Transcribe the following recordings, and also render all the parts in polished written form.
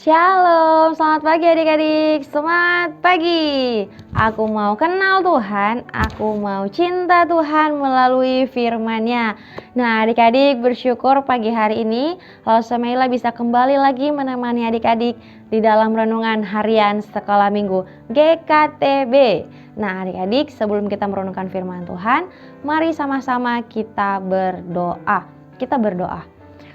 Shalom, selamat pagi adik-adik, semangat pagi. Aku mau kenal Tuhan, aku mau cinta Tuhan melalui firman-Nya. Nah adik-adik, bersyukur pagi hari ini Semela bisa kembali lagi menemani adik-adik di dalam renungan harian sekolah minggu GKTB. Nah adik-adik, sebelum kita merenungkan firman Tuhan, mari sama-sama kita berdoa.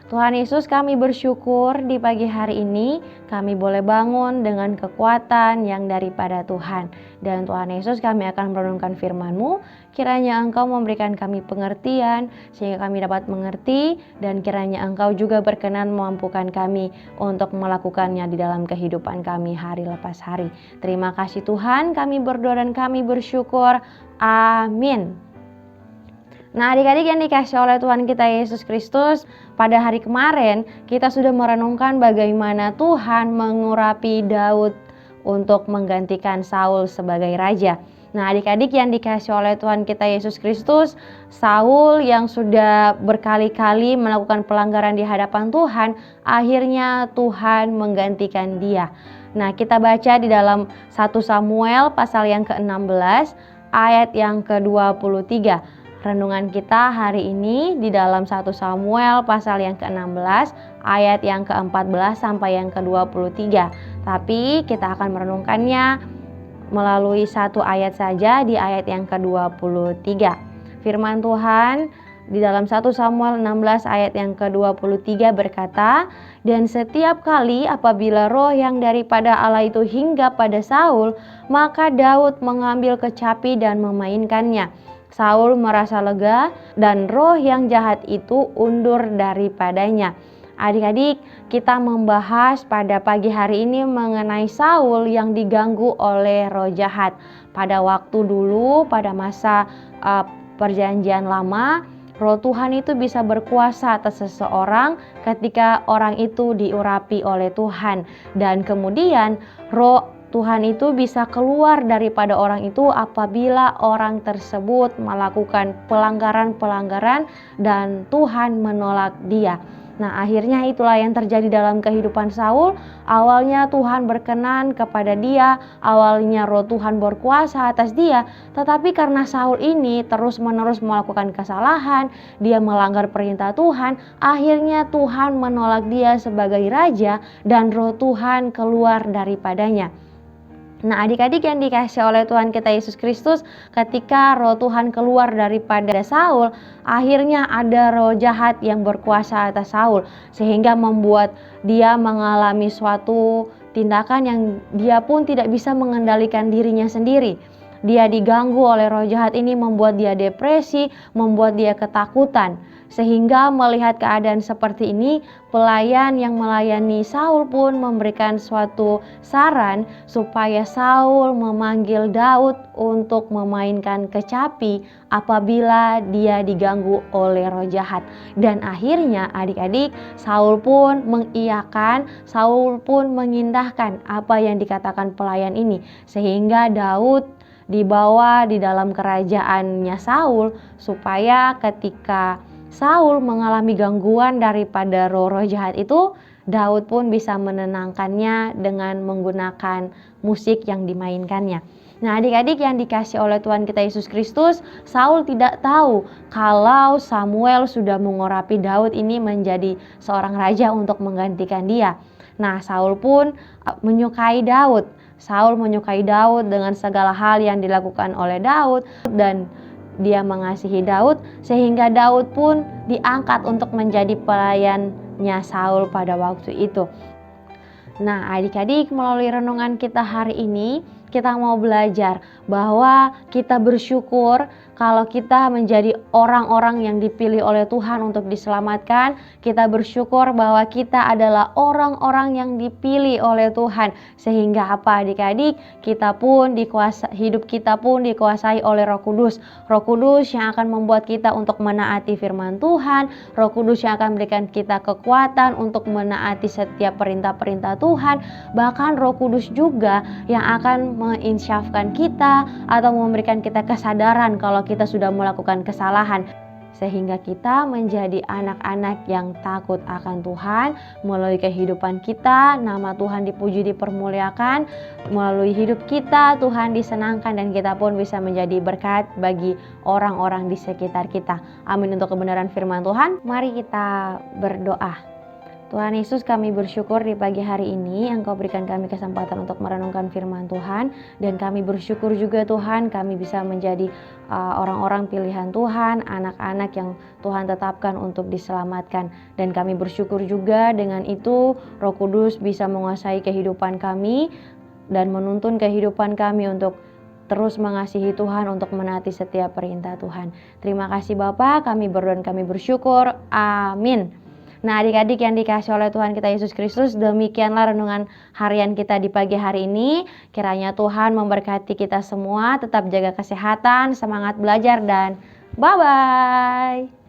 Tuhan Yesus, kami bersyukur di pagi hari ini kami boleh bangun dengan kekuatan yang daripada Tuhan. Dan Tuhan Yesus, kami akan merenungkan firman-Mu. Kiranya Engkau memberikan kami pengertian sehingga kami dapat mengerti, dan kiranya Engkau juga berkenan memampukan kami untuk melakukannya di dalam kehidupan kami hari lepas hari. Terima kasih Tuhan, kami berdoa dan kami bersyukur. Amin. Nah adik-adik yang dikasih oleh Tuhan kita Yesus Kristus, pada hari kemarin kita sudah merenungkan bagaimana Tuhan mengurapi Daud untuk menggantikan Saul sebagai raja. Nah adik-adik yang dikasih oleh Tuhan kita Yesus Kristus, Saul yang sudah berkali-kali melakukan pelanggaran di hadapan Tuhan, akhirnya Tuhan menggantikan dia. Nah kita baca di dalam 1 Samuel pasal yang ke-16 ayat yang ke-23. Renungan kita hari ini di dalam 1 Samuel pasal yang ke-16 ayat yang ke-14 sampai yang ke-23. Tapi kita akan merenungkannya melalui satu ayat saja di ayat yang ke-23. Firman Tuhan di dalam 1 Samuel 16 ayat yang ke-23 berkata, "Dan setiap kali apabila roh yang daripada Allah itu hinggap pada Saul, maka Daud mengambil kecapi dan memainkannya. Saul merasa lega dan roh yang jahat itu undur daripadanya." Adik-adik, kita membahas pada pagi hari ini mengenai Saul yang diganggu oleh roh jahat. Pada waktu dulu, pada masa perjanjian lama, roh Tuhan itu bisa berkuasa atas seseorang ketika orang itu diurapi oleh Tuhan. Dan kemudian roh Tuhan itu bisa keluar daripada orang itu apabila orang tersebut melakukan pelanggaran-pelanggaran dan Tuhan menolak dia. Nah akhirnya itulah yang terjadi dalam kehidupan Saul. Awalnya Tuhan berkenan kepada dia, awalnya roh Tuhan berkuasa atas dia. Tetapi karena Saul ini terus-menerus melakukan kesalahan, dia melanggar perintah Tuhan, akhirnya Tuhan menolak dia sebagai raja dan roh Tuhan keluar daripadanya. Nah adik-adik yang dikasih oleh Tuhan kita Yesus Kristus, ketika roh Tuhan keluar daripada Saul, akhirnya ada roh jahat yang berkuasa atas Saul, sehingga membuat dia mengalami suatu tindakan yang dia pun tidak bisa mengendalikan dirinya sendiri. Dia diganggu oleh roh jahat ini, membuat dia depresi, membuat dia ketakutan. Sehingga melihat keadaan seperti ini, pelayan yang melayani Saul pun memberikan suatu saran supaya Saul memanggil Daud untuk memainkan kecapi apabila dia diganggu oleh roh jahat. Dan akhirnya adik-adik, Saul pun mengiyakan, Saul pun mengindahkan apa yang dikatakan pelayan ini. Sehingga Daud dibawa di dalam kerajaannya Saul, supaya ketika Saul mengalami gangguan daripada roh-roh jahat itu, Daud pun bisa menenangkannya dengan menggunakan musik yang dimainkannya. Nah adik-adik yang dikasih oleh Tuhan kita Yesus Kristus, Saul tidak tahu kalau Samuel sudah mengurapi Daud ini menjadi seorang raja untuk menggantikan dia. Nah Saul pun menyukai Daud. Saul menyukai Daud dengan segala hal yang dilakukan oleh Daud, dan dia mengasihi Daud, sehingga Daud pun diangkat untuk menjadi pelayannya Saul pada waktu itu. Nah adik-adik, melalui renungan kita hari ini, kita mau belajar bahwa kita bersyukur kalau kita menjadi orang-orang yang dipilih oleh Tuhan untuk diselamatkan. Kita bersyukur bahwa kita adalah orang-orang yang dipilih oleh Tuhan, sehingga apa adik-adik, hidup kita pun dikuasai oleh Roh Kudus. Roh Kudus yang akan membuat kita untuk menaati firman Tuhan, Roh Kudus yang akan memberikan kita kekuatan untuk menaati setiap perintah-perintah Tuhan. Bahkan Roh Kudus juga yang akan menginsyafkan kita atau memberikan kita kesadaran kalau kita sudah melakukan kesalahan. sehingga kita menjadi anak-anak yang takut akan Tuhan. Melalui kehidupan kita, nama Tuhan dipuji, dipermuliakan. Melalui hidup kita, Tuhan disenangkan, dan kita pun bisa menjadi berkat bagi orang-orang di sekitar kita. Amin. Untuk kebenaran firman Tuhan, mari kita berdoa. Tuhan Yesus, kami bersyukur di pagi hari ini Engkau berikan kami kesempatan untuk merenungkan firman Tuhan. Dan kami bersyukur juga Tuhan, kami bisa menjadi orang-orang pilihan Tuhan, anak-anak yang Tuhan tetapkan untuk diselamatkan. Dan kami bersyukur juga dengan itu Roh Kudus bisa menguasai kehidupan kami dan menuntun kehidupan kami untuk terus mengasihi Tuhan, untuk menaati setiap perintah Tuhan. Terima kasih Bapa, kami berdoa dan kami bersyukur. Amin. Nah, adik-adik yang dikasihi oleh Tuhan kita Yesus Kristus, demikianlah renungan harian kita di pagi hari ini. Kiranya Tuhan memberkati kita semua, tetap jaga kesehatan, semangat belajar, dan bye-bye.